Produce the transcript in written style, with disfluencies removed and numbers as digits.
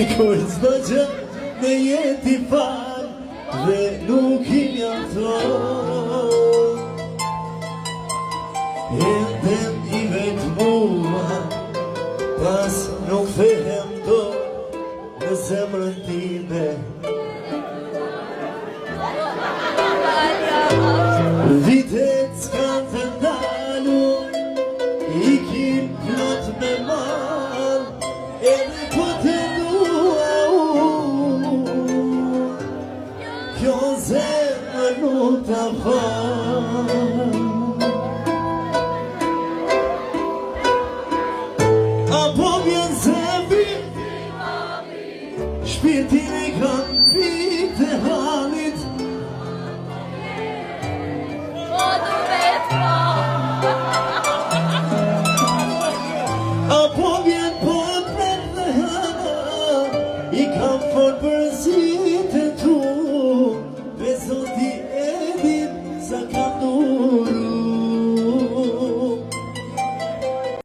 Kur s'do gjë me jeti fal dhe nuk I mjafton Enden I vetë mua pas nuk thehem do në zemrën time Vitet s'kan të ndalur I kim plot me mal edhe po të dua Kjo zemër nuk ta fal Apo vjen zemri Shpirtin e kam pik të halit Apo vjen po të pret dhe hana I kam fort për si